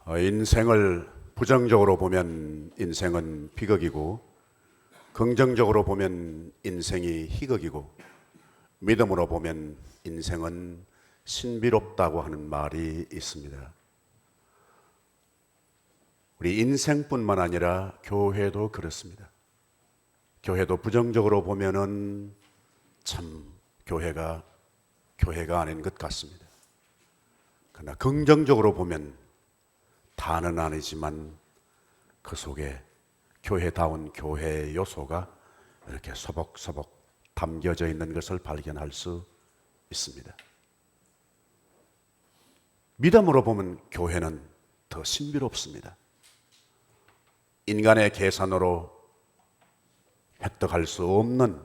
인생을 부정적으로 보면 인생은 비극이고, 긍정적으로 보면 인생이 희극이고, 믿음으로 보면 인생은 신비롭다고 하는 말이 있습니다. 우리 인생뿐만 아니라 교회도 그렇습니다. 교회도 부정적으로 보면은 참 교회가 아닌 것 같습니다. 그러나 긍정적으로 보면 다는 아니지만 그 속에 교회다운 교회의 요소가 이렇게 소복소복 담겨져 있는 것을 발견할 수 있습니다. 믿음으로 보면 교회는 더 신비롭습니다. 인간의 계산으로 획득할 수 없는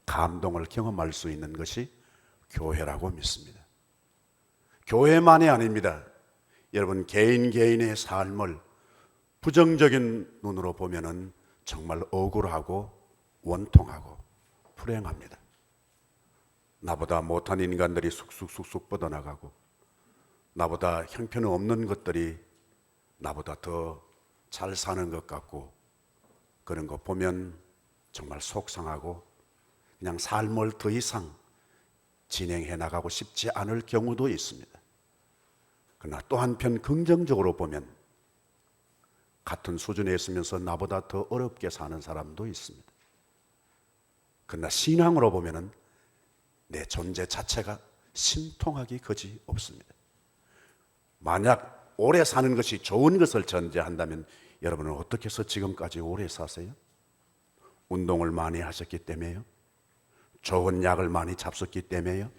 감동을 경험할 수 있는 것이 교회라고 믿습니다. 교회만이 아닙니다. 여러분, 개인의 삶을 부정적인 눈으로 보면은 정말 억울하고 원통하고 불행합니다. 나보다 못한 인간들이 쑥쑥 뻗어나가고, 나보다 형편없는 것들이 나보다 더 잘 사는 것 같고, 그런 거 보면 정말 속상하고 그냥 삶을 더 이상 진행해 나가고 싶지 않을 경우도 있습니다. 그러나 또 한편 긍정적으로 보면 같은 수준에 있으면서 나보다 더 어렵게 사는 사람도 있습니다. 그러나 신앙으로 보면은 내 존재 자체가 신통하기 거지 없습니다. 만약 오래 사는 것이 좋은 것을 전제한다면 여러분은 어떻게 해서 지금까지 오래 사세요? 운동을 많이 하셨기 때문에요? 좋은 약을 많이 잡수기 때문에요?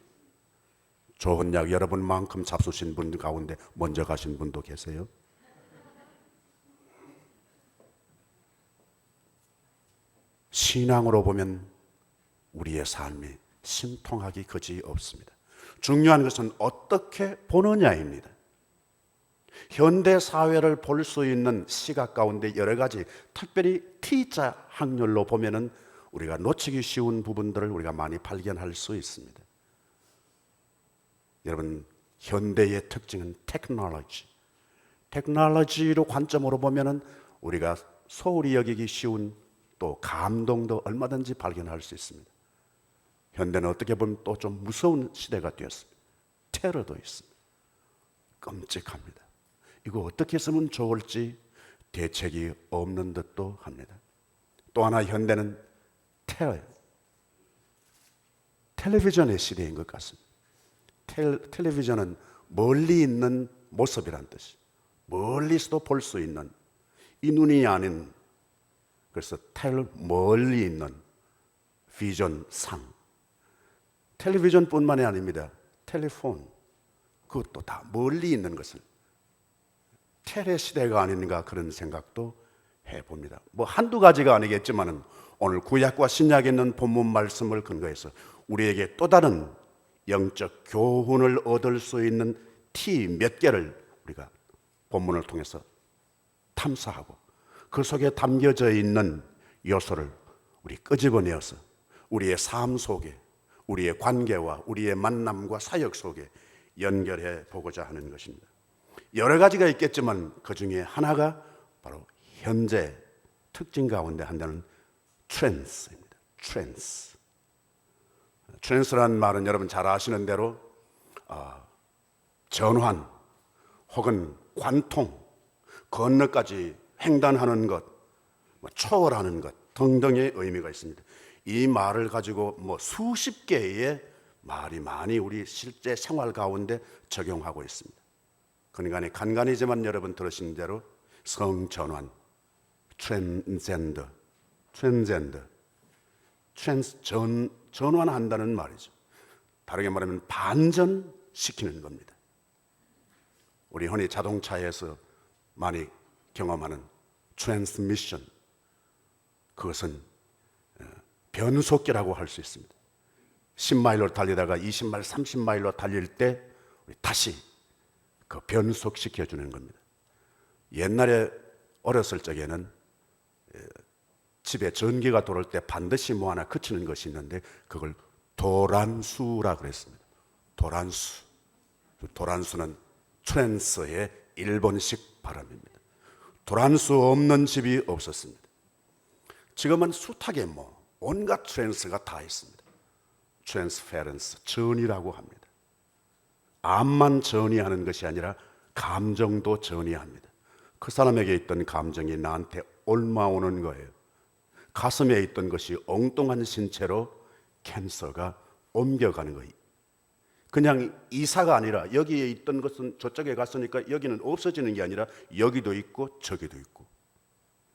좋은 약 여러분만큼 잡수신 분 가운데 먼저 가신 분도 계세요? 신앙으로 보면 우리의 삶이 신통하기 거지 없습니다. 중요한 것은 어떻게 보느냐입니다. 현대 사회를 볼 수 있는 시각 가운데 여러 가지, 특별히 T자 확률로 보면은 우리가 놓치기 쉬운 부분들을 우리가 많이 발견할 수 있습니다. 여러분, 현대의 특징은 테크놀로지로 관점으로 보면은 우리가 소홀히 여기기 쉬운 또 감동도 얼마든지 발견할 수 있습니다. 현대는 어떻게 보면 또 좀 무서운 시대가 되었습니다. 테러도 있습니다. 끔찍합니다. 이거 어떻게 쓰면 좋을지 대책이 없는 듯도 합니다. 또 하나 현대는 텔레비전의 시대인 것 같습니다. 텔레비전은 멀리 있는 모습이란 뜻이, 멀리서도 볼 수 있는, 이 눈이 아닌, 그래서 멀리 있는 비전 상. 텔레비전뿐만이 아닙니다. 텔레폰, 그것도 다 멀리 있는 것을 텔레 시대가 아닌가 그런 생각도 해봅니다. 뭐 한두 가지가 아니겠지만은 오늘 구약과 신약에 있는 본문 말씀을 근거해서 우리에게 또 다른 영적 교훈을 얻을 수 있는 티 몇 개를 우리가 본문을 통해서 탐사하고 그 속에 담겨져 있는 요소를 우리 끄집어내어서 우리의 삶 속에, 우리의 관계와 우리의 만남과 사역 속에 연결해 보고자 하는 것입니다. 여러 가지가 있겠지만 그 중에 하나가 바로 현재 특징 가운데 하나는 트랜스입니다. 트랜스라는 말은 여러분 잘 아시는 대로 전환 혹은 관통, 건너까지 횡단하는 것, 초월하는 것 등등의 의미가 있습니다. 이 말을 가지고 수십 개의 말이 많이 우리 실제 생활 가운데 적용하고 있습니다. 그러니까 간간이지만 여러분 들으신 대로 성전환, 전환한다는 말이죠. 다르게 말하면 반전시키는 겁니다. 우리 흔히 자동차에서 많이 경험하는 트랜스미션, 그것은 변속기라고 할 수 있습니다. 10마일로 달리다가 20마일, 30마일로 달릴 때 다시 그 변속시켜주는 겁니다. 옛날에 어렸을 적에는 집에 전기가 들어올 때 반드시 뭐 하나 그치는 것이 있는데 그걸 도란수라고 그랬습니다. 도란수는 트랜스의 일본식 발음입니다. 돌아갈 수 없는 집이 없었습니다. 지금은 숱하게 온갖 트랜스가 다 있습니다. 트랜스페런스, 전이라고 합니다. 암만 전이하는 것이 아니라 감정도 전이합니다. 그 사람에게 있던 감정이 나한테 옮아오는 거예요. 가슴에 있던 것이 엉뚱한 신체로 캔서가 옮겨가는 거예요. 그냥 이사가 아니라 여기에 있던 것은 저쪽에 갔으니까 여기는 없어지는 게 아니라 여기도 있고 저기도 있고,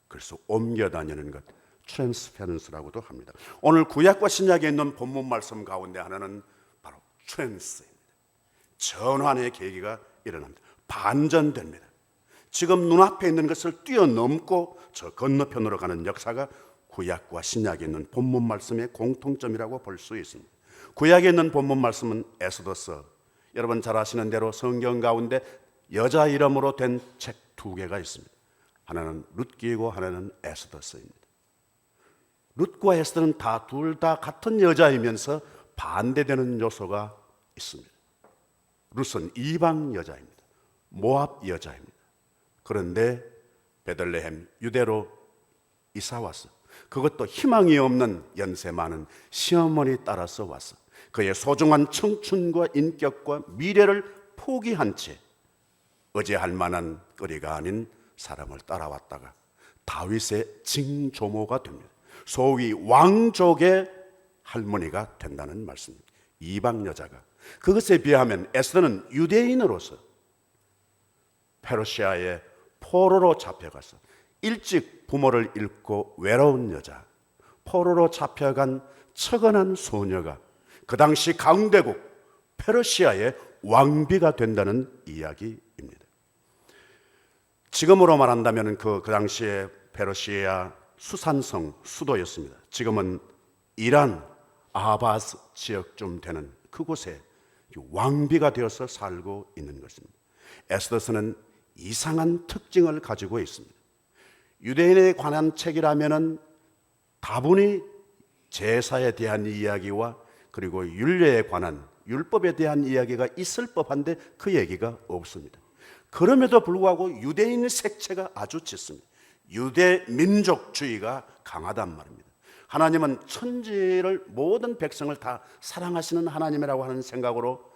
그래서 옮겨 다니는 것, 트랜스페런스라고도 합니다. 오늘 구약과 신약에 있는 본문 말씀 가운데 하나는 바로 트랜스입니다. 전환의 계기가 일어납니다. 반전됩니다. 지금 눈앞에 있는 것을 뛰어넘고 저 건너편으로 가는 역사가 구약과 신약에 있는 본문 말씀의 공통점이라고 볼 수 있습니다. 구약에 있는 본문 말씀은 에스더서, 여러분 잘 아시는 대로 성경 가운데 여자 이름으로 된 책 두 개가 있습니다. 하나는 룻기이고 하나는 에스더서입니다. 룻과 에스더는 둘 다 같은 여자이면서 반대되는 요소가 있습니다. 룻은 이방 여자입니다. 모압 여자입니다. 그런데 베들레헴 유대로 이사 왔어. 그것도 희망이 없는 연세 많은 시어머니 따라서 왔어. 그의 소중한 청춘과 인격과 미래를 포기한 채 의지할 만한 거리가 아닌 사람을 따라왔다가 다윗의 징조모가 됩니다. 소위 왕족의 할머니가 된다는 말씀입니다. 이방 여자가. 그것에 비하면 에스더는 유대인으로서 페르시아의 포로로 잡혀가서 일찍 부모를 잃고 외로운 여자, 포로로 잡혀간 처근한 소녀가 그 당시 강대국 페르시아의 왕비가 된다는 이야기입니다. 지금으로 말한다면 그 당시에 페르시아 수산성 수도였습니다. 지금은 이란 아바스 지역쯤 되는 그곳에 왕비가 되어서 살고 있는 것입니다. 에스더서는 이상한 특징을 가지고 있습니다. 유대인에 관한 책이라면은 다분히 제사에 대한 이야기와 그리고 율례에 관한 율법에 대한 이야기가 있을 법한데 그 얘기가 없습니다. 그럼에도 불구하고 유대인 색채가 아주 짙습니다. 유대 민족주의가 강하단 말입니다. 하나님은 천지를 모든 백성을 다 사랑하시는 하나님이라고 하는 생각으로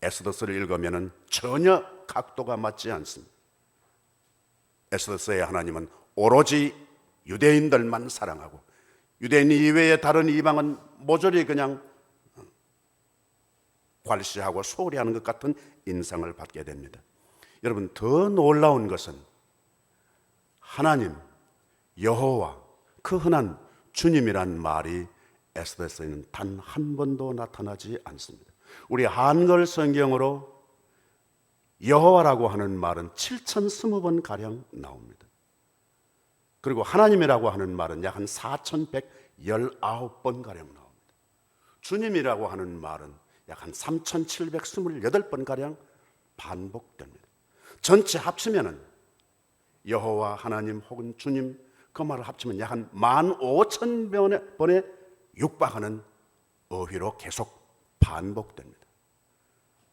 에스더서를 읽으면 전혀 각도가 맞지 않습니다. 에스더서의 하나님은 오로지 유대인들만 사랑하고 유대인 이외의 다른 이방은 모조리 그냥 괄시하고 소홀히 하는 것 같은 인상을 받게 됩니다. 여러분, 더 놀라운 것은 하나님, 여호와, 그 흔한 주님이란 말이 에스더서에는 단 한 번도 나타나지 않습니다. 우리 한글 성경으로 여호와라고 하는 말은 7,020번 가량 나옵니다. 그리고 하나님이라고 하는 말은 약 한 4,119번 가량 나옵니다. 주님이라고 하는 말은 약 한 3,728번 가량 반복됩니다. 전체 합치면은 여호와, 하나님 혹은 주님 그 말을 합치면 약 한 15,000번에 육박하는 어휘로 계속 반복됩니다.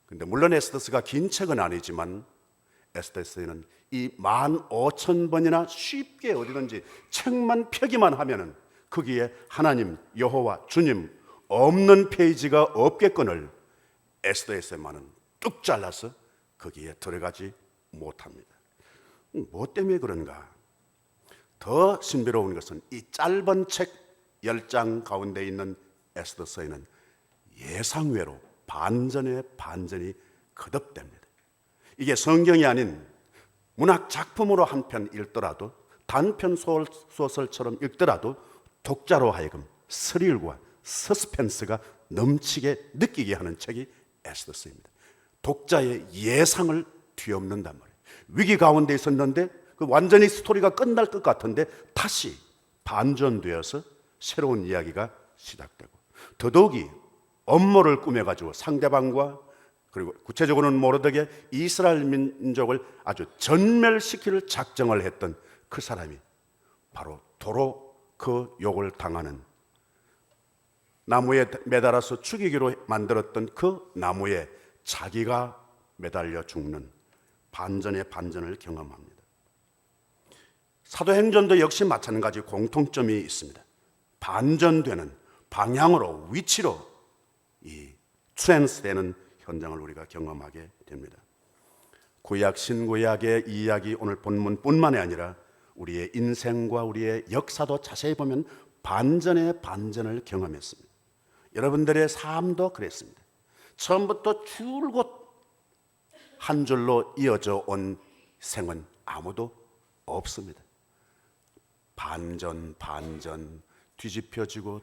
근데 물론 에스더서가 긴 책은 아니지만 에스더서에는 이 15,000번이나 쉽게 어디든지 책만 펴기만 하면은 거기에 하나님, 여호와, 주님 없는 페이지가 없겠거늘 에스더에서만은 뚝 잘라서 거기에 들어가지 못합니다. 뭐 때문에 그런가? 더 신비로운 것은 이 짧은 책 10장 가운데 있는 에스더서에는 예상외로 반전의 반전이 거듭됩니다. 이게 성경이 아닌 문학 작품으로 한 편 읽더라도 단편 소설처럼 읽더라도 독자로 하여금 스릴과 서스펜스가 넘치게 느끼게 하는 책이 에스더서입니다. 독자의 예상을 뒤엎는단 말이에요. 위기 가운데 있었는데 그 완전히 스토리가 끝날 것 같은데 다시 반전되어서 새로운 이야기가 시작되고, 더더욱이 업무를 꾸며가지고 상대방과 그리고 구체적으로는 모르드게 이스라엘 민족을 아주 전멸시킬 작정을 했던 그 사람이 바로 도로 그 욕을 당하는, 나무에 매달아서 죽이기로 만들었던 그 나무에 자기가 매달려 죽는 반전의 반전을 경험합니다. 사도행전도 역시 마찬가지 공통점이 있습니다. 반전되는 방향으로, 위치로 이 트랜스되는 현장을 우리가 경험하게 됩니다. 구약 신구약의 이야기, 오늘 본문뿐만이 아니라 우리의 인생과 우리의 역사도 자세히 보면 반전의 반전을 경험했습니다. 여러분들의 삶도 그랬습니다. 처음부터 줄곧 한 줄로 이어져 온 생은 아무도 없습니다. 반전, 뒤집혀지고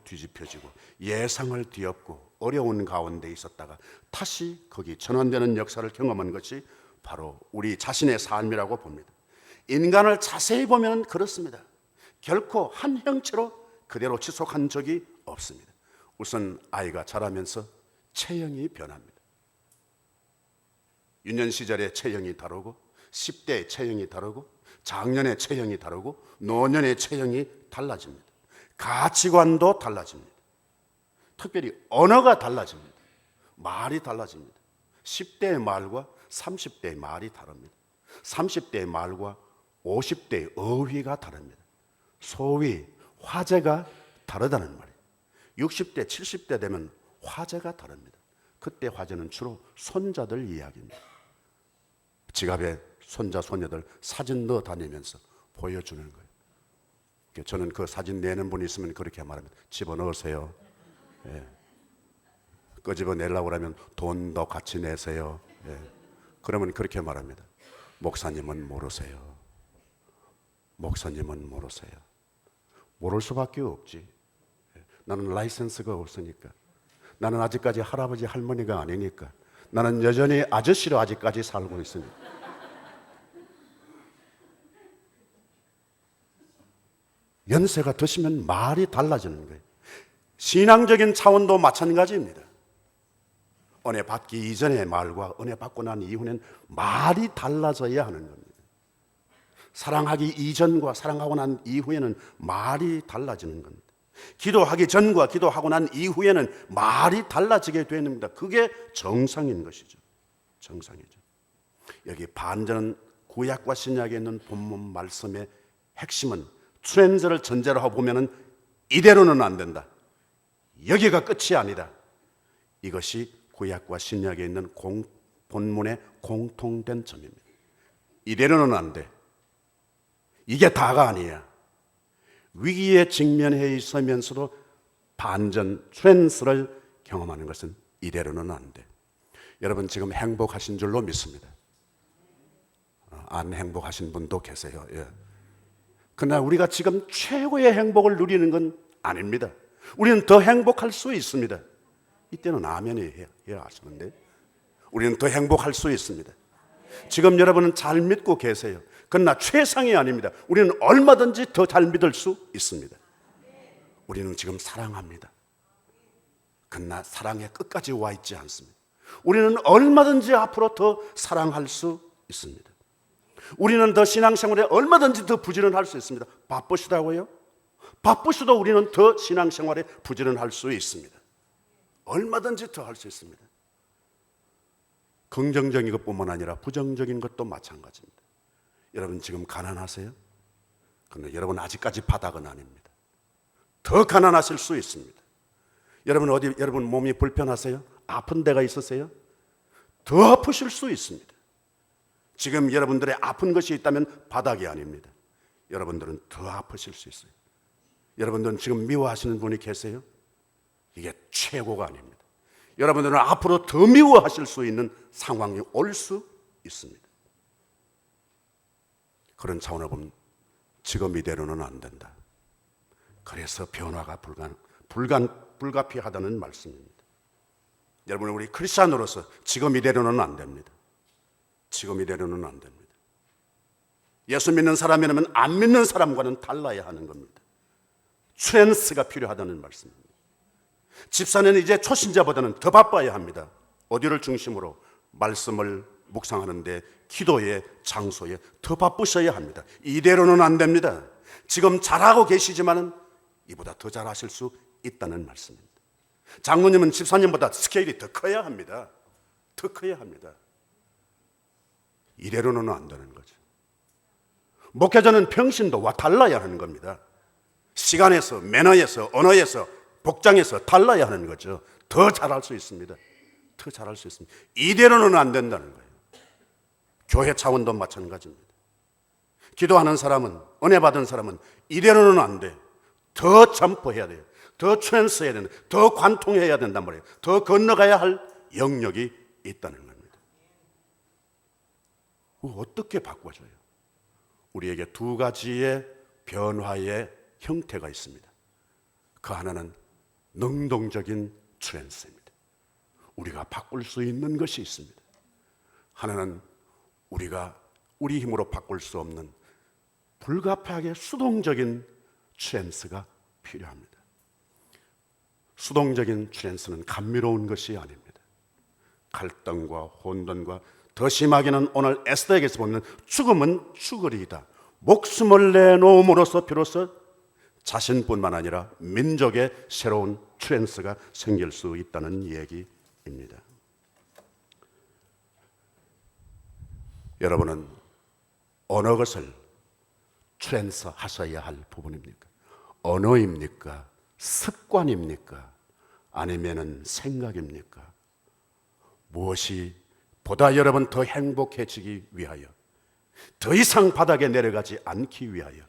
예상을 뒤엎고 어려운 가운데 있었다가 다시 거기 전환되는 역사를 경험한 것이 바로 우리 자신의 삶이라고 봅니다. 인간을 자세히 보면 그렇습니다. 결코 한 형체로 그대로 지속한 적이 없습니다. 우선 아이가 자라면서 체형이 변합니다. 유년 시절의 체형이 다르고 10대의 체형이 다르고 장년의 체형이 다르고 노년의 체형이 달라집니다. 가치관도 달라집니다. 특별히 언어가 달라집니다. 말이 달라집니다. 10대의 말과 30대의 말이 다릅니다. 30대의 말과 50대의 어휘가 다릅니다. 소위 화제가 다르다는 말이에요. 60대, 70대 되면 화제가 다릅니다. 그때 화제는 주로 손자들 이야기입니다. 지갑에 손자, 손녀들 사진 넣어 다니면서 보여주는 거예요. 저는 그 사진 내는 분이 있으면 그렇게 말합니다. 집어넣으세요. 예. 끄집어내려고 하면 돈도 같이 내세요. 예. 그러면 그렇게 말합니다. 목사님은 모르세요. 목사님은 모르세요. 모를 수밖에 없지. 나는 라이센스가 없으니까. 나는 아직까지 할아버지 할머니가 아니니까. 나는 여전히 아저씨로 아직까지 살고 있으니까. 연세가 드시면 말이 달라지는 거예요. 신앙적인 차원도 마찬가지입니다. 은혜 받기 이전의 말과 은혜 받고 난 이후는 말이 달라져야 하는 겁니다. 사랑하기 이전과 사랑하고 난 이후에는 말이 달라지는 겁니다. 기도하기 전과 기도하고 난 이후에는 말이 달라지게 됩니다. 그게 정상인 것이죠. 정상이죠. 여기 반전, 구약과 신약에 있는 본문 말씀의 핵심은 트렌즈를 전제로 하고 보면은 이대로는 안 된다. 여기가 끝이 아니다. 이것이 구약과 신약에 있는 본문의 공통된 점입니다. 이대로는 안 돼. 이게 다가 아니야. 위기에 직면해 있으면서도 반전, 트랜스를 경험하는 것은 이대로는 안 돼. 여러분 지금 행복하신 줄로 믿습니다. 안 행복하신 분도 계세요. 예. 그러나 우리가 지금 최고의 행복을 누리는 건 아닙니다. 우리는 더 행복할 수 있습니다. 이때는 아멘이 해야 하시는데 우리는 더 행복할 수 있습니다. 지금 여러분은 잘 믿고 계세요. 그러나 최상이 아닙니다. 우리는 얼마든지 더 잘 믿을 수 있습니다. 우리는 지금 사랑합니다. 그러나 사랑의 끝까지 와 있지 않습니다. 우리는 얼마든지 앞으로 더 사랑할 수 있습니다. 우리는 더 신앙생활에 얼마든지 더 부지런할 수 있습니다. 바쁘시다고요? 바쁘셔도 우리는 더 신앙생활에 부지런할 수 있습니다. 얼마든지 더 할 수 있습니다. 긍정적인 것뿐만 아니라 부정적인 것도 마찬가지입니다. 여러분 지금 가난하세요? 그런데 여러분 아직까지 바닥은 아닙니다. 더 가난하실 수 있습니다. 여러분 몸이 불편하세요? 아픈 데가 있으세요? 더 아프실 수 있습니다. 지금 여러분들의 아픈 것이 있다면 바닥이 아닙니다. 여러분들은 더 아프실 수 있어요. 여러분들은 지금 미워하시는 분이 계세요? 이게 최고가 아닙니다. 여러분들은 앞으로 더 미워하실 수 있는 상황이 올 수 있습니다. 그런 차원을 보면 지금 이대로는 안 된다. 그래서 변화가 불가피하다는 말씀입니다. 여러분 우리 크리스찬으로서 지금 이대로는 안 됩니다. 지금 이대로는 안 됩니다. 예수 믿는 사람이라면 안 믿는 사람과는 달라야 하는 겁니다. 트랜스가 필요하다는 말씀입니다. 집사는 이제 초신자보다는 더 바빠야 합니다. 어디를 중심으로? 말씀을 묵상하는데, 기도의 장소에 더 바쁘셔야 합니다. 이대로는 안 됩니다. 지금 잘하고 계시지만 이보다 더 잘하실 수 있다는 말씀입니다. 장로님은 집사님보다 스케일이 더 커야 합니다. 더 커야 합니다. 이대로는 안 되는 거죠. 목회자는 평신도와 달라야 하는 겁니다. 시간에서, 매너에서, 언어에서, 복장에서 달라야 하는 거죠. 더 잘할 수 있습니다. 더 잘할 수 있습니다. 이대로는 안 된다는 거예요. 교회 차원도 마찬가지입니다. 기도하는 사람은, 은혜 받은 사람은 이대로는 안 돼. 더 점프해야 돼요. 더 트랜스해야 된다. 더 관통해야 된단 말이에요. 더 건너가야 할 영역이 있다는 겁니다. 어떻게 바꿔줘요? 우리에게 두 가지의 변화의 형태가 있습니다. 그 하나는 능동적인 트랜스입니다. 우리가 바꿀 수 있는 것이 있습니다. 하나는 우리가 우리 힘으로 바꿀 수 없는 불가피하게 수동적인 트랜스가 필요합니다. 수동적인 트랜스는 감미로운 것이 아닙니다. 갈등과 혼돈과 더 심하게는 오늘 에스더에게서 보면 죽음은 죽으리이다. 목숨을 내놓음으로써 비로소 자신뿐만 아니라 민족의 새로운 트랜스가 생길 수 있다는 얘기입니다. 여러분은 어느 것을 트랜스 하셔야 할 부분입니까? 언어입니까? 습관입니까? 아니면은 생각입니까? 무엇이 보다 여러분 더 행복해지기 위하여, 더 이상 바닥에 내려가지 않기 위하여,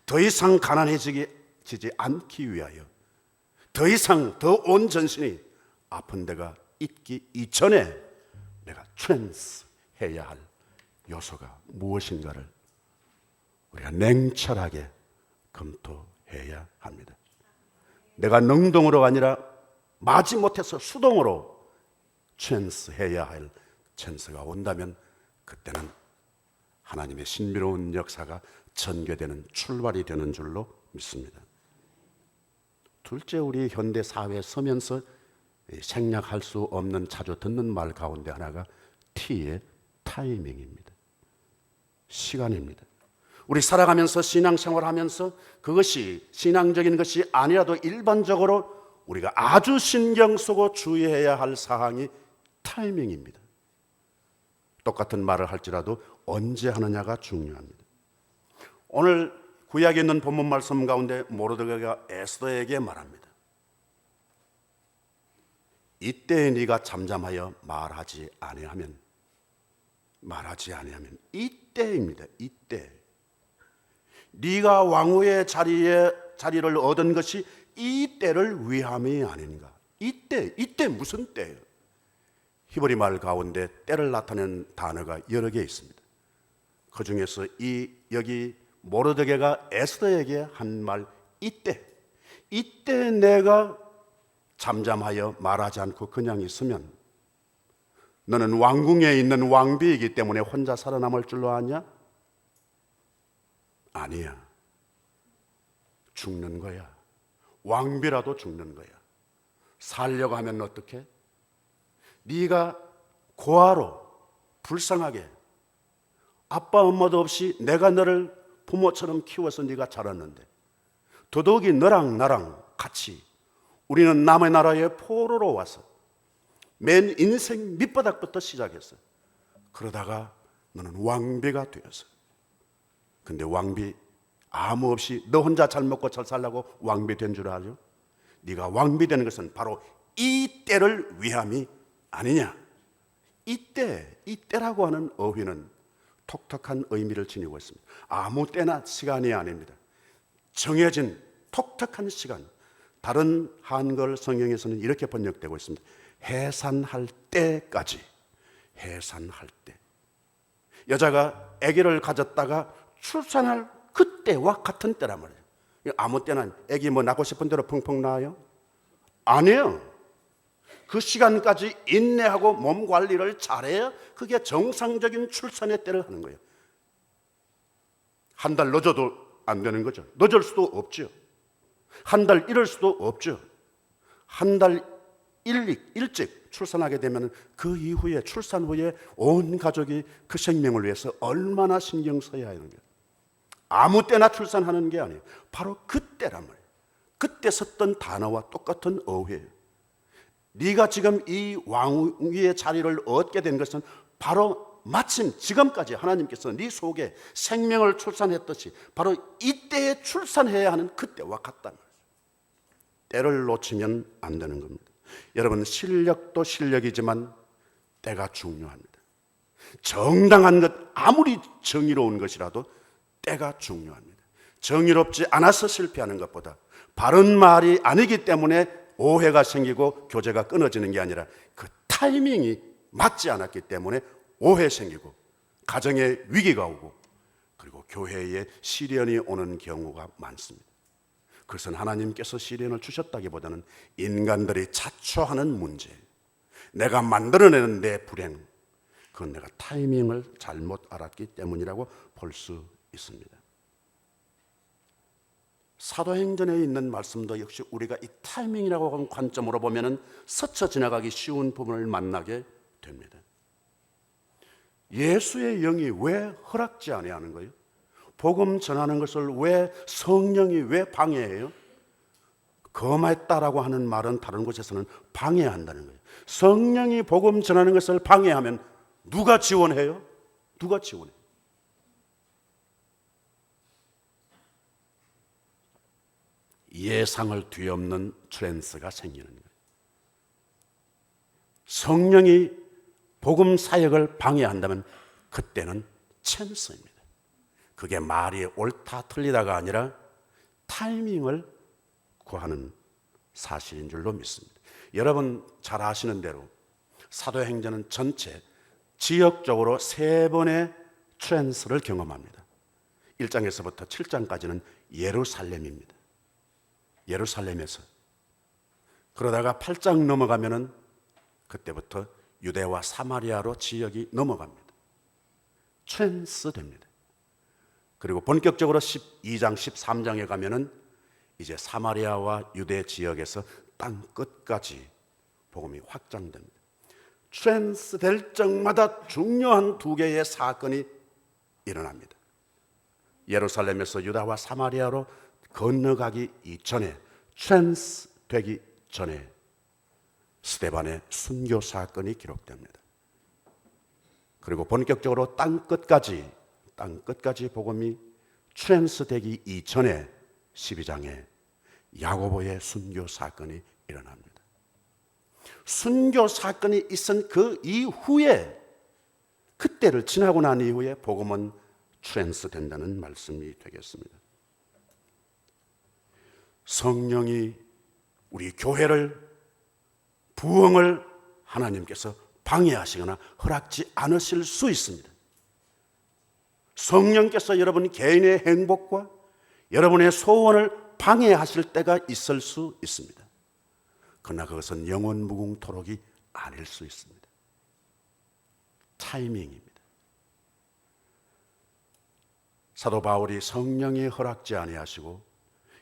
더 이상 가난해지지 않기 위하여, 더 이상 더 온 전신이 아픈 데가 있기 이전에 내가 트랜스 해야 할 요소가 무엇인가를 우리가 냉철하게 검토해야 합니다. 내가 능동으로 아니라 마지못해서 수동으로 트랜스 해야 할 찬스가 온다면 그때는 하나님의 신비로운 역사가 전개되는 출발이 되는 줄로 믿습니다. 둘째, 우리 현대 사회에 서면서 생략할 수 없는 자주 듣는 말 가운데 하나가 T의 타이밍입니다. 시간입니다. 우리 살아가면서 신앙생활하면서 그것이 신앙적인 것이 아니라도 일반적으로 우리가 아주 신경 쓰고 주의해야 할 사항이 타이밍입니다. 똑같은 말을 할지라도 언제 하느냐가 중요합니다. 오늘 구약에 있는 본문 말씀 가운데 모르드게가 에스더에게 말합니다. 이때에 네가 잠잠하여 말하지 아니하면 이때입니다. 이때 네가 왕후의 자리를 얻은 것이 이 때를 위함이 아닌가. 이때 무슨 때예요? 히브리 말 가운데 때를 나타내는 단어가 여러 개 있습니다. 그 중에서 여기 모르드게가 에스더에게 한 말 이때 내가 잠잠하여 말하지 않고 그냥 있으면 너는 왕궁에 있는 왕비이기 때문에 혼자 살아남을 줄로 아냐? 아니야. 죽는 거야. 왕비라도 죽는 거야. 살려고 하면 어떻게? 네가 고아로 불쌍하게 아빠 엄마도 없이 내가 너를 부모처럼 키워서 네가 자랐는데 더더욱이 너랑 나랑 같이 우리는 남의 나라의 포로로 와서 맨 인생 밑바닥부터 시작했어. 그러다가 너는 왕비가 되었어. 근데 왕비 아무 없이 너 혼자 잘 먹고 잘 살라고 왕비 된 줄 알죠? 네가 왕비 되는 것은 바로 이 때를 위함이 아니냐. 이때라고 하는 어휘는 톡톡한 의미를 지니고 있습니다. 아무 때나 시간이 아닙니다. 정해진 톡톡한 시간. 다른 한글 성경에서는 이렇게 번역되고 있습니다. 해산할 때까지. 해산할 때. 여자가 아기를 가졌다가 출산할 그때와 같은 때란 말이에요. 아무 때나 아기 낳고 싶은 대로 펑펑 나와요? 아니에요. 그 시간까지 인내하고 몸 관리를 잘해야 그게 정상적인 출산의 때를 하는 거예요. 한 달 늦어도 안 되는 거죠. 늦을 수도 없죠. 한 달 이를 수도 없죠. 한 달 일찍 출산하게 되면 그 이후에 출산 후에 온 가족이 그 생명을 위해서 얼마나 신경 써야 하는 거예요. 아무 때나 출산하는 게 아니에요. 바로 그때란 말이에요. 그때 썼던 단어와 똑같은 어휘예요. 네가 지금 이 왕위의 자리를 얻게 된 것은 바로 마침 지금까지 하나님께서 네 속에 생명을 출산했듯이 바로 이때에 출산해야 하는 그때와 같단 말이에요. 때를 놓치면 안 되는 겁니다. 여러분, 실력도 실력이지만 때가 중요합니다. 정당한 것, 아무리 정의로운 것이라도 때가 중요합니다. 정의롭지 않아서 실패하는 것보다 바른 말이 아니기 때문에 오해가 생기고 교제가 끊어지는 게 아니라 그 타이밍이 맞지 않았기 때문에 오해 생기고 가정에 위기가 오고 그리고 교회에 시련이 오는 경우가 많습니다. 그것은 하나님께서 시련을 주셨다기보다는 인간들이 자초하는 문제, 내가 만들어내는 내 불행, 그건 내가 타이밍을 잘못 알았기 때문이라고 볼 수 있습니다. 사도행전에 있는 말씀도 역시 우리가 이 타이밍이라고 하는 관점으로 보면 스쳐 지나가기 쉬운 부분을 만나게 됩니다. 예수의 영이 왜 허락지 아니하는 거예요? 복음 전하는 것을 왜 성령이 왜 방해해요? 검했다라고 하는 말은 다른 곳에서는 방해한다는 거예요. 성령이 복음 전하는 것을 방해하면 누가 지원해요? 누가 지원해요? 예상을 뒤엎는 트랜스가 생기는 거예요. 성령이 복음 사역을 방해한다면 그때는 찬스입니다. 그게 말이 옳다 틀리다가 아니라 타이밍을 구하는 사실인 줄로 믿습니다. 여러분 잘 아시는 대로 사도행전은 전체 지역적으로 3번의 트랜스를 경험합니다. 1장에서부터 7장까지는 예루살렘입니다. 예루살렘에서 그러다가 8장 넘어가면은 그때부터 유대와 사마리아로 지역이 넘어갑니다. 트랜스 됩니다. 그리고 본격적으로 12장, 13장에 가면은 이제 사마리아와 유대 지역에서 땅 끝까지 복음이 확장됩니다. 트랜스 될 적마다 중요한 2개의 사건이 일어납니다. 예루살렘에서 유다와 사마리아로 건너가기 이전에, 트랜스 되기 전에 스데반의 순교 사건이 기록됩니다. 그리고 본격적으로 땅 끝까지 복음이 트랜스 되기 이전에 12장에 야고보의 순교 사건이 일어납니다. 순교 사건이 있은 그 이후에, 그때를 지나고 난 이후에 복음은 트랜스 된다는 말씀이 되겠습니다. 성령이 우리 교회를, 부흥을 하나님께서 방해하시거나 허락지 않으실 수 있습니다. 성령께서 여러분 개인의 행복과 여러분의 소원을 방해하실 때가 있을 수 있습니다. 그러나 그것은 영원 무궁토록이 아닐 수 있습니다. 타이밍입니다. 사도 바울이 성령이 허락지 아니하시고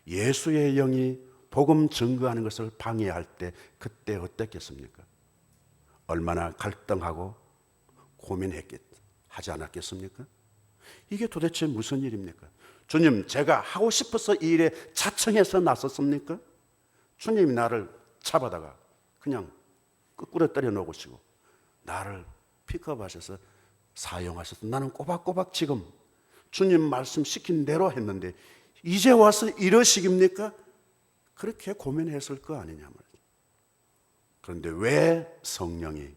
예수의 영이 복음 증거하는 것을 방해할 때 그때 어땠겠습니까? 얼마나 갈등하고 하지 않았겠습니까? 이게 도대체 무슨 일입니까? 주님, 제가 하고 싶어서 이 일에 자청해서 나섰습니까? 주님이 나를 잡아다가 그냥 거꾸로 때려 놓으시고 나를 픽업하셔서 사용하셔서 나는 꼬박꼬박 지금 주님 말씀 시킨 대로 했는데 이제 와서 이러시깁니까? 그렇게 고민했을 거 아니냐 말이죠. 그런데 왜 성령이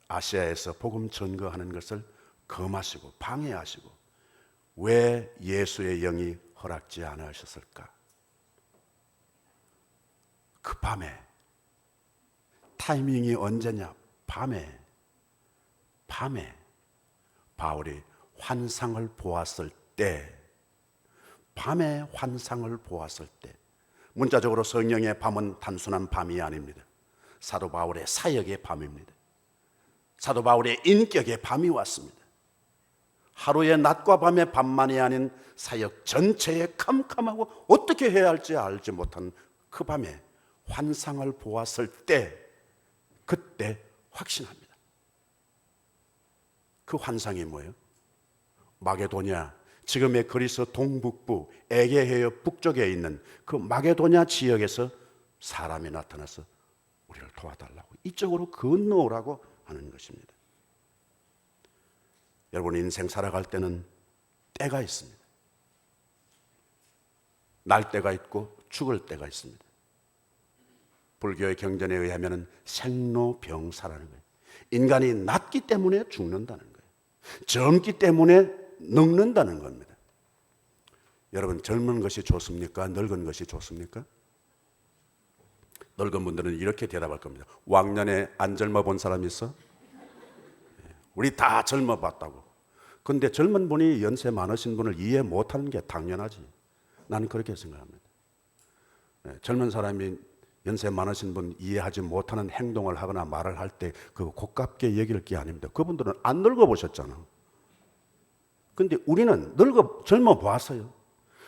아시아에서 복음 전거하는 것을 금하시고 방해하시고 왜 예수의 영이 허락지 않으셨을까? 그 밤에, 타이밍이 언제냐? 밤에 바울이 환상을 보았을 때, 밤에 환상을 보았을 때, 문자적으로 성령의 밤은 단순한 밤이 아닙니다. 사도 바울의 사역의 밤입니다. 사도 바울의 인격의 밤이 왔습니다. 하루의 낮과 밤의 밤만이 아닌 사역 전체의 캄캄하고 어떻게 해야 할지 알지 못한 그 밤에 환상을 보았을 때, 그때 확신합니다. 그 환상이 뭐예요? 마게도냐, 지금의 그리스 동북부 에게해협 북쪽에 있는 그 마게도냐 지역에서 사람이 나, 타나서 나타나서 우리를 도와달라고, 이쪽으로 건너오라고 하는 것입니다. 여러분, 인생 살아갈 때는 때가 있습니다. 날 때가 있고 죽을 때가 있습니다. 불교의 경전에 의하면 생로병사라는 거예요. 인간이 낮기 때문에 죽는다는 거예요. 젊기 때문에 늙는다는 겁니다. 여러분, 젊은 것이 좋습니까? 늙은 것이 좋습니까? 늙은 분들은 이렇게 대답할 겁니다. 왕년에 안 젊어 본 사람 있어? 우리 다 젊어 봤다고. 근데 젊은 분이 연세 많으신 분을 이해 못하는 게 당연하지. 나는 그렇게 생각합니다. 젊은 사람이 연세 많으신 분 이해하지 못하는 행동을 하거나 말을 할 때 그 고깝게 얘기할 게 아닙니다. 그분들은 안 늙어 보셨잖아. 근데 우리는 젊어 보았어요.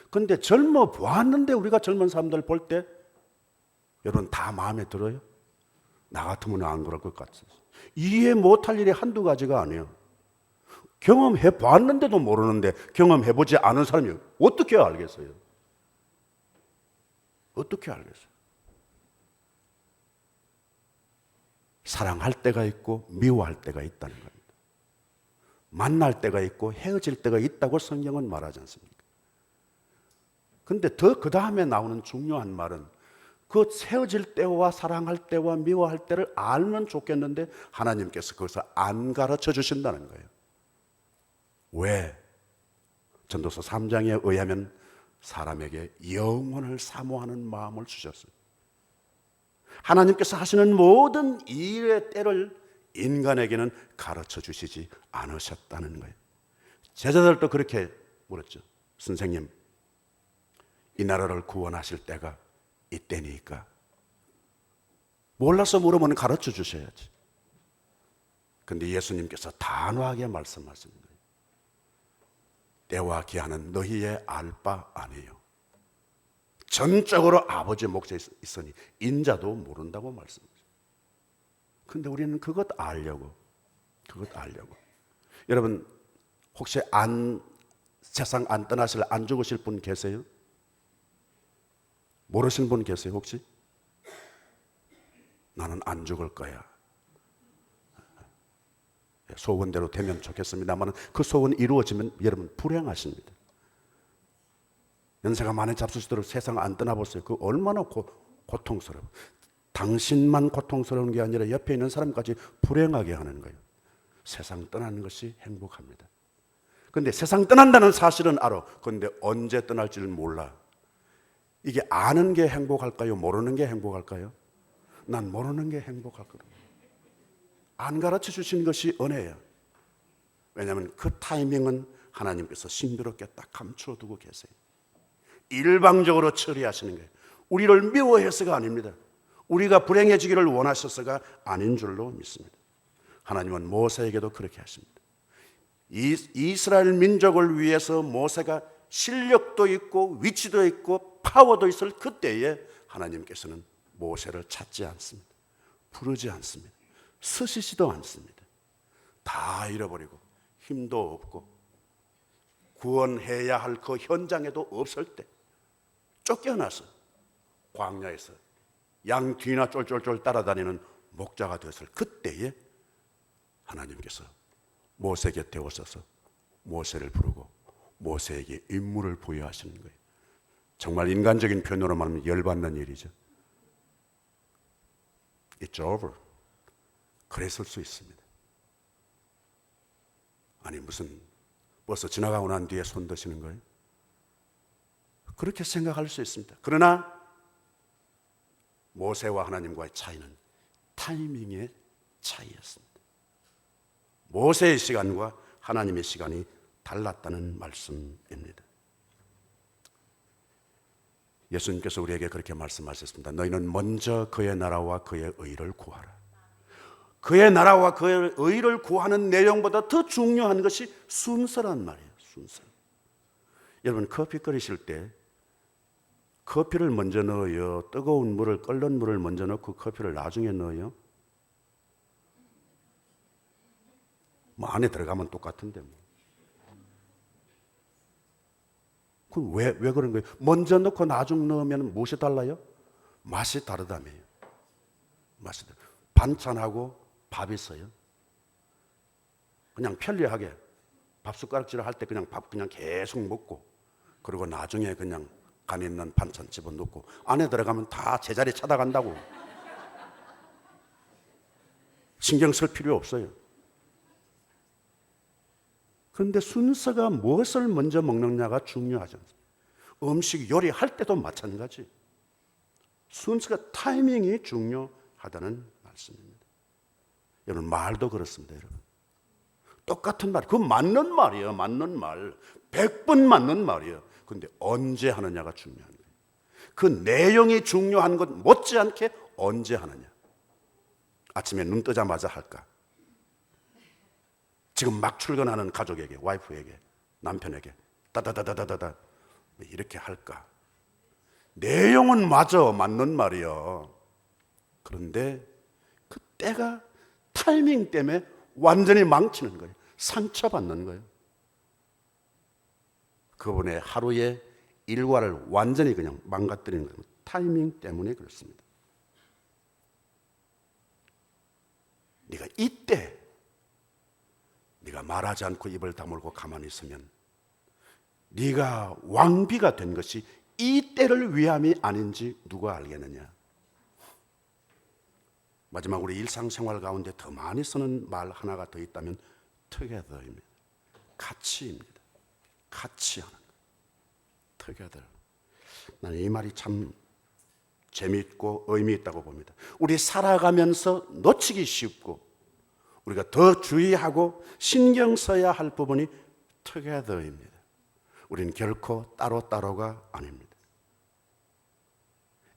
근데 젊어 보았는데 우리가 젊은 사람들 볼 때 여러분 다 마음에 들어요? 나 같으면 안 그럴 것 같아요. 이해 못할 일이 한두 가지가 아니에요. 경험해 봤는데도 모르는데 경험해 보지 않은 사람이 어떻게 알겠어요? 어떻게 알겠어요? 사랑할 때가 있고 미워할 때가 있다는 겁니다. 만날 때가 있고 헤어질 때가 있다고 성경은 말하지 않습니까? 근데 그 다음에 나오는 중요한 말은 그 헤어질 때와 사랑할 때와 미워할 때를 알면 좋겠는데 하나님께서 그것을 안 가르쳐 주신다는 거예요. 왜? 전도서 3장에 의하면 사람에게 영원을 사모하는 마음을 주셨어요. 하나님께서 하시는 모든 일의 때를 인간에게는 가르쳐 주시지 않으셨다는 거예요. 제자들도 그렇게 물었죠. 선생님, 이 나라를 구원하실 때가 이때니까. 몰라서 물으면 가르쳐 주셔야지. 근데 예수님께서 단호하게 말씀하시는 거예요. 때와 기한은 너희의 알 바 아니에요. 전적으로 아버지의 몫에 있으니 인자도 모른다고 말씀하세요. 근데 우리는 그것 알려고. 여러분, 혹시 세상 안 떠나실, 안 죽으실 분 계세요? 모르신 분 계세요, 혹시? 나는 안 죽을 거야. 소원대로 되면 좋겠습니다만 그 소원이 이루어지면 여러분 불행하십니다. 연세가 많이 잡수시도록 세상 안 떠나보세요. 그 얼마나 고통스러워. 당신만 고통스러운 게 아니라 옆에 있는 사람까지 불행하게 하는 거예요. 세상 떠나는 것이 행복합니다. 그런데 세상 떠난다는 사실은 알아. 그런데 언제 떠날지를 몰라. 이게 아는 게 행복할까요? 모르는 게 행복할까요? 난 모르는 게 행복할 거다. 안 가르쳐 주신 것이 은혜예요. 왜냐하면 그 타이밍은 하나님께서 신비롭게 딱 감추어 두고 계세요. 일방적으로 처리하시는 거예요. 우리를 미워해서가 아닙니다. 우리가 불행해지기를 원하셔서가 아닌 줄로 믿습니다. 하나님은 모세에게도 그렇게 하십니다. 이스라엘 민족을 위해서 모세가 실력도 있고 위치도 있고 파워도 있을 그때에 하나님께서는 모세를 찾지 않습니다. 부르지 않습니다. 쓰시지도 않습니다. 다 잃어버리고 힘도 없고 구원해야 할 그 현장에도 없을 때 쫓겨나서 광야에서 양 뒤나 쫄쫄쫄 따라다니는 목자가 되었을 그때에 하나님께서 모세 곁에 오셔서 모세를 부르고 모세에게 임무를 부여하시는 거예요. 정말 인간적인 표현으로 말하면 열받는 일이죠. It's over. 그랬을 수 있습니다. 아니 무슨 벌써 지나가고 난 뒤에 손 드시는 거예요? 그렇게 생각할 수 있습니다. 그러나 모세와 하나님과의 차이는 타이밍의 차이였습니다. 모세의 시간과 하나님의 시간이 달랐다는 말씀입니다. 예수님께서 우리에게 그렇게 말씀하셨습니다. 너희는 먼저 그의 나라와 그의 의를 구하라. 그의 나라와 그의 의를 구하는 내용보다 더 중요한 것이 순서란 말이에요. 순서. 여러분 커피 끓이실 때 커피를 먼저 넣어요? 뜨거운 물을, 끓는 물을 먼저 넣고 커피를 나중에 넣어요? 뭐 안에 들어가면 똑같은데 뭐. 그럼 왜 그런 거예요? 먼저 넣고 나중 넣으면 무엇이 달라요? 맛이 다르다며요. 맛이 반찬하고 밥 있어요. 그냥 편리하게 밥 숟가락질을 할 때 그냥 밥 그냥 계속 먹고, 그리고 나중에 그냥 간 있는 반찬 집어넣고, 안에 들어가면 다 제자리 찾아간다고. 신경 쓸 필요 없어요. 그런데 순서가 무엇을 먼저 먹느냐가 중요하지 않습니까? 음식 요리할 때도 마찬가지. 순서가, 타이밍이 중요하다는 말씀입니다. 여러분, 말도 그렇습니다. 여러분, 똑같은 말, 그건 맞는 말이에요. 맞는 말, 100번 맞는 말이에요. 그런데 언제 하느냐가 중요한 거예요. 그 내용이 중요한 것 못지않게 언제 하느냐. 아침에 눈 뜨자마자 할까? 지금 막 출근하는 가족에게, 와이프에게, 남편에게 따다다다다다 이렇게 할까? 내용은 맞아, 맞는 말이요. 그런데 그 때가, 타이밍 때문에 완전히 망치는 거예요. 상처받는 거예요. 그분의 하루의 일과를 완전히 그냥 망가뜨리는 거예요. 타이밍 때문에 그렇습니다. 네가 이때 네가 말하지 않고 입을 다물고 가만히 있으면 네가 왕비가 된 것이 이 때를 위함이 아닌지 누가 알겠느냐. 마지막 우리 일상생활 가운데 더 많이 쓰는 말 하나가 더 있다면 together입니다. 같이입니다. 같이 하는 거. together. 나는 이 말이 참 재미있고 의미 있다고 봅니다. 우리 살아가면서 놓치기 쉽고 우리가 더 주의하고 신경 써야 할 부분이 together입니다. 우리는 결코 따로따로가 아닙니다.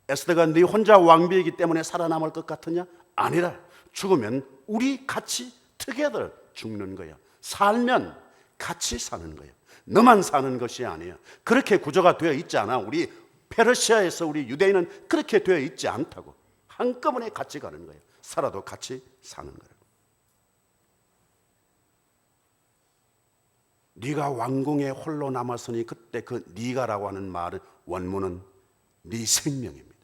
에스더가 네 혼자 왕비이기 때문에 살아남을 것 같으냐? 아니라 죽으면 우리 같이 together 죽는 거야. 살면 같이 사는 거야. 너만 사는 것이 아니야. 그렇게 구조가 되어 있지 않아. 우리 페르시아에서 우리 유대인은 그렇게 되어 있지 않다고. 한꺼번에 같이 가는 거예요. 살아도 같이 사는 거예요. 네가 왕궁에 홀로 남았으니, 그때 그 네가라고 하는 말은 원문은 네 생명입니다.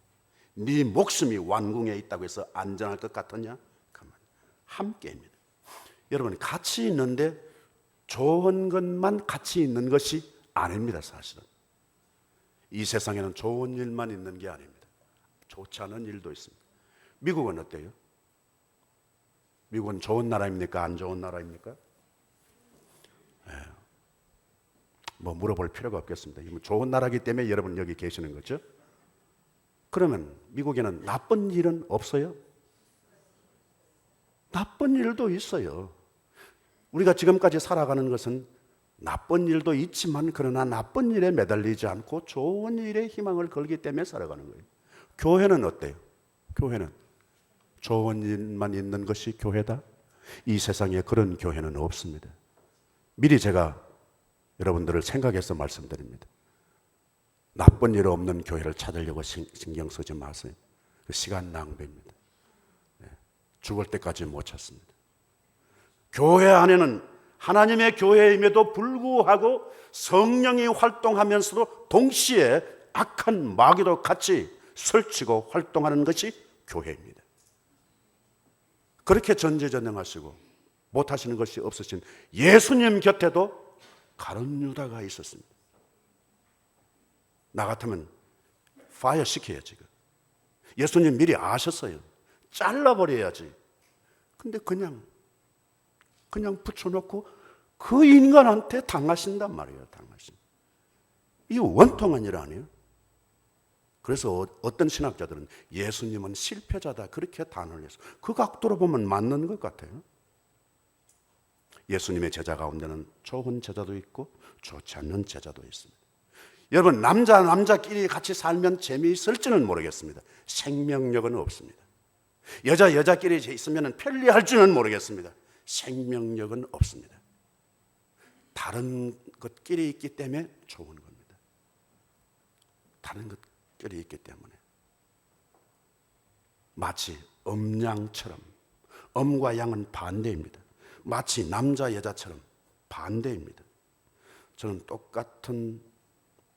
네 목숨이 왕궁에 있다고 해서 안전할 것 같았냐? 그만. 함께입니다. 여러분, 같이 있는데 좋은 것만 같이 있는 것이 아닙니다. 사실은 이 세상에는 좋은 일만 있는 게 아닙니다. 좋지 않은 일도 있습니다. 미국은 어때요? 미국은 좋은 나라입니까? 안 좋은 나라입니까? 뭐 물어볼 필요가 없겠습니다. 좋은 나라이기 때문에 여러분 여기 계시는 거죠. 그러면 미국에는 나쁜 일은 없어요? 나쁜 일도 있어요. 우리가 지금까지 살아가는 것은 나쁜 일도 있지만, 그러나 나쁜 일에 매달리지 않고 좋은 일에 희망을 걸기 때문에 살아가는 거예요. 교회는 어때요? 교회는 좋은 일만 있는 것이 교회다? 이 세상에 그런 교회는 없습니다. 미리 제가 여러분들을 생각해서 말씀드립니다. 나쁜 일 없는 교회를 찾으려고 신경 쓰지 마세요. 시간 낭비입니다. 죽을 때까지 못 찾습니다. 교회 안에는 하나님의 교회임에도 불구하고 성령이 활동하면서도 동시에 악한 마귀도 같이 설치고 활동하는 것이 교회입니다. 그렇게 전제전능하시고 못하시는 것이 없으신 예수님 곁에도 가룟 유다가 있었습니다. 나 같으면 파이어 시켜야지. 예수님 미리 아셨어요. 잘라버려야지. 근데 그냥 붙여놓고 그 인간한테 당하신단 말이에요. 당하신. 이게 원통한 일 아니에요? 그래서 어떤 신학자들은 예수님은 실패자다 그렇게 단언을 했어요. 그 각도로 보면 맞는 것 같아요. 예수님의 제자 가운데는 좋은 제자도 있고 좋지 않는 제자도 있습니다. 여러분, 남자끼리 같이 살면 재미있을지는 모르겠습니다. 생명력은 없습니다. 여자끼리 있으면 편리할지는 모르겠습니다. 생명력은 없습니다. 다른 것끼리 있기 때문에 좋은 겁니다. 다른 것끼리 있기 때문에. 마치 음양처럼, 음과 양은 반대입니다. 마치 남자 여자처럼 반대입니다. 저는 똑같은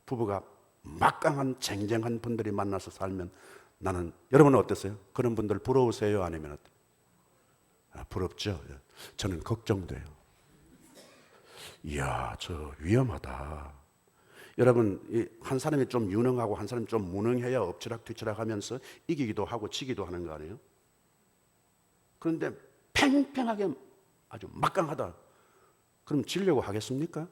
부부가 막강한 쟁쟁한 분들이 만나서 살면 나는, 여러분은 어땠어요? 그런 분들 부러우세요? 아니면 어때요? 부럽죠. 저는 걱정돼요. 이야, 저 위험하다. 여러분, 한 사람이 좀 유능하고 한 사람이 좀 무능해야 엎치락뒤치락 하면서 이기기도 하고 지기도 하는 거 아니에요? 그런데 팽팽하게 아주 막강하다. 그럼 지려고 하겠습니까?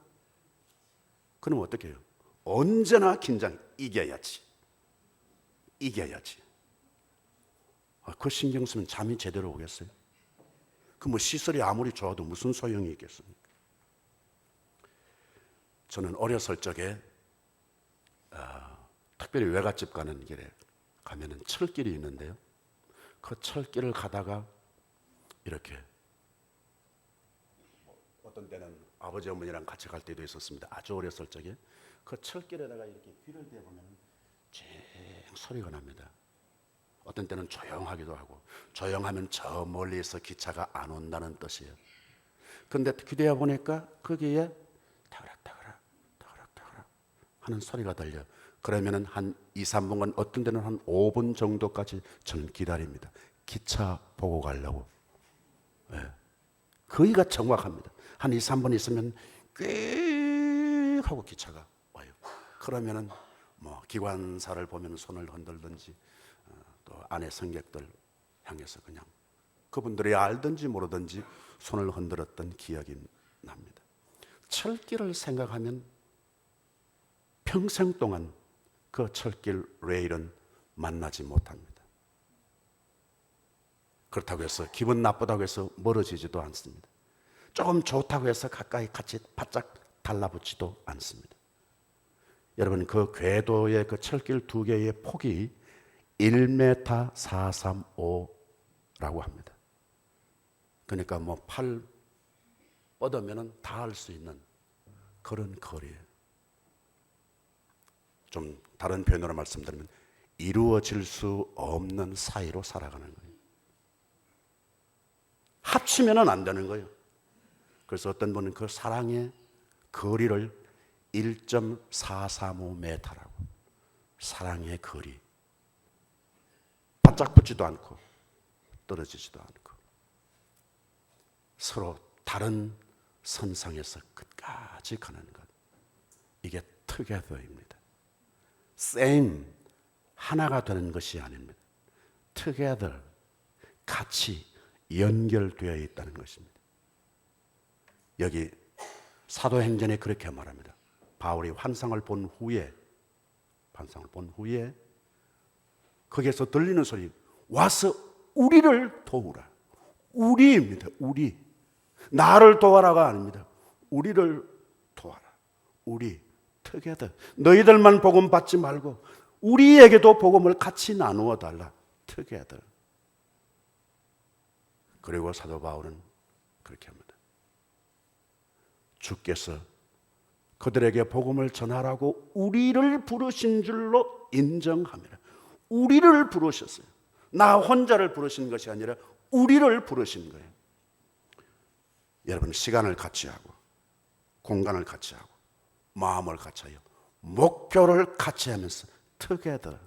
그럼 어떻게 해요? 언제나 긴장, 이겨야지. 이겨야지. 그 신경 쓰면 잠이 제대로 오겠어요? 그 뭐 시설이 아무리 좋아도 무슨 소용이 있겠습니까? 저는 어렸을 적에 특별히 외갓집 가는 길에 가면은 철길이 있는데요. 그 철길을 가다가 이렇게 어떤 때는 아버지 어머니랑 같이 갈 때도 있었습니다. 아주 어렸을 적에 그 철길에다가 이렇게 귀를 대보면 쨍 소리가 납니다. 어떤 때는 조용하기도 하고, 조용하면 저 멀리에서 기차가 안 온다는 뜻이에요. 그런데 기대어 보니까 거기에 타그락타그락 하는 소리가 들려. 그러면은 한 2, 3분간, 어떤 데는 한 5분 정도까지 저는 기다립니다. 기차 보고 가려고. 네. 거기가 정확합니다. 한 2, 3분 있으면 꽤 하고 기차가 와요. 그러면은 뭐 기관사를 보면 손을 흔들든지, 또 안에 승객들 향해서 그냥 그분들이 알든지 모르든지 손을 흔들었던 기억이 납니다. 철길을 생각하면 평생 동안 그 철길 레일은 만나지 못합니다. 그렇다고 해서 기분 나쁘다고 해서 멀어지지도 않습니다. 조금 좋다고 해서 가까이 같이 바짝 달라붙지도 않습니다. 여러분, 그 궤도의 그 철길 두 개의 폭이 1m 435라고 합니다. 그러니까 뭐 팔 뻗으면 다 할 수 있는 그런 거리예요. 좀 다른 표현으로 말씀드리면 이루어질 수 없는 사이로 살아가는 거예요. 합치면은 안 되는 거예요. 그래서 어떤 분은 그 사랑의 거리를 1.435m라고, 사랑의 거리, 바짝 붙지도 않고 떨어지지도 않고 서로 다른 선상에서 끝까지 가는 것, 이게 together입니다. same, 하나가 되는 것이 아닙니다. together, 같이 연결되어 있다는 것입니다. 여기 사도행전에 그렇게 말합니다. 바울이 환상을 본 후에 거기에서 들리는 소리, 와서 우리를 도우라. 우리입니다. 우리. 나를 도와라가 아닙니다. 우리를 도와라. 우리. together. 너희들만 복음 받지 말고 우리에게도 복음을 같이 나누어 달라. together. 그리고 사도 바울은 그렇게 합니다. 주께서 그들에게 복음을 전하라고 우리를 부르신 줄로 인정합니다. 우리를 부르셨어요. 나 혼자를 부르신 것이 아니라 우리를 부르신 거예요. 여러분, 시간을 같이 하고 공간을 같이 하고 마음을 같이 하여 목표를 같이 하면서 together.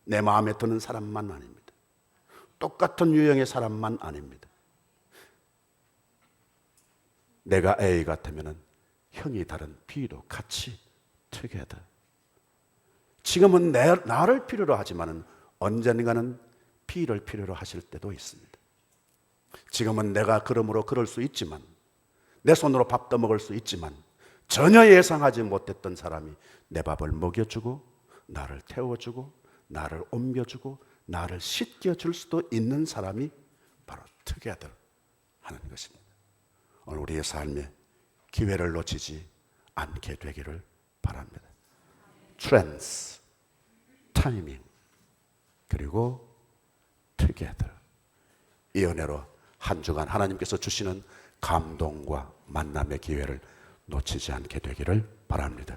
내 마음에 드는 사람만 아닙니다. 똑같은 유형의 사람만 아닙니다. 내가 A 같으면 형이 다른 B도 같이 together. 지금은 나를 필요로 하지만 언젠가는 B를 필요로 하실 때도 있습니다. 지금은 내가 그러므로 그럴 수 있지만, 내 손으로 밥 떠먹을 수 있지만, 전혀 예상하지 못했던 사람이 내 밥을 먹여주고 나를 태워주고 나를 옮겨주고 나를 씻겨줄 수도 있는 사람이 바로 together 하는 것입니다. 오늘 우리의 삶에 기회를 놓치지 않게 되기를 바랍니다. trends, 타이밍, 그리고 together. 이 은혜로 한 주간 하나님께서 주시는 감동과 만남의 기회를 놓치지 않게 되기를 바랍니다.